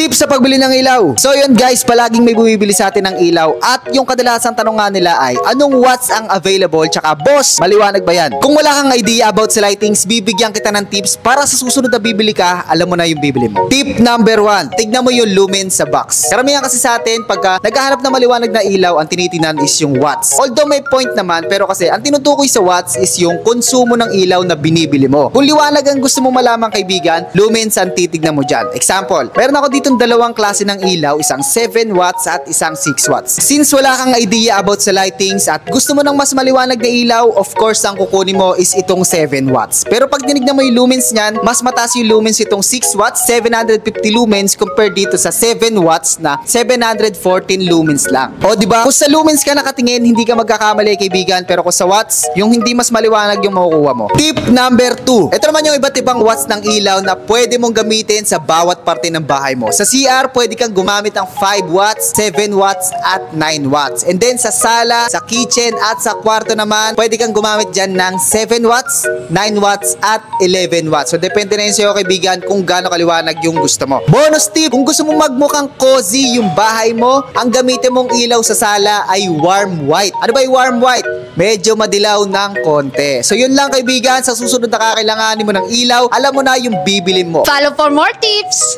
Tips sa pagbili ng ilaw. So yun guys, palaging may bumibili sa atin ng ilaw at yung kadalasang tanong nga nila ay anong watts ang available, tsaka boss, maliwanag ba yan? Kung wala kang idea about sa lightings, bibigyan kita ng tips para sa susunod na bibili ka, alam mo na yung bibili mo. Tip number 1, tignan mo yung lumen sa box. Karamihan kasi sa atin, pagka naghahanap ng maliwanag na ilaw, ang tinitingnan is yung watts. Although may point naman, pero kasi ang tinutukoy sa watts is yung konsumo ng ilaw na binibili mo. Kung liwanag ang gusto mo malaman kaibigan, lumens ang titignan mo dyan. Example, meron ako ditong dalawang klase ng ilaw, isang 7 watts at isang 6 watts. Since wala kang idea about sa lightings at gusto mo ng mas maliwanag na ilaw, of course ang kukunin mo is itong 7 watts. Pero pag tinignan mo yung lumens niyan, mas mataas yung lumens itong 6 watts, 750 lumens compared dito sa 7 watts na 714 lumens lang. O diba? Kung sa lumens ka nakatingin, hindi ka magkakamali kaibigan, pero kung sa watts, yung hindi mas maliwanag yung makukuha mo. Tip number 2. Ito naman yung iba't ibang watts ng ilaw na pwede mong gamitin sa bawat parte ng bahay mo. Sa CR, pwede kang gumamit ng 5 watts, 7 watts, at 9 watts. And then sa sala, sa kitchen, at sa kwarto naman, pwede kang gumamit dyan ng 7 watts, 9 watts, at 11 watts. So depende na yun sa'yo kaibigan kung gaano kaliwanag yung gusto mo. Bonus tip, kung gusto mong magmukhang cozy yung bahay mo, ang gamitin mong ilaw sa sala ay warm white. Ano ba yung warm white? Medyo madilaw ng konti. So yun lang kaibigan, sa susunod na kakailanganin mo ng ilaw, alam mo na yung bibilin mo. Follow for more tips!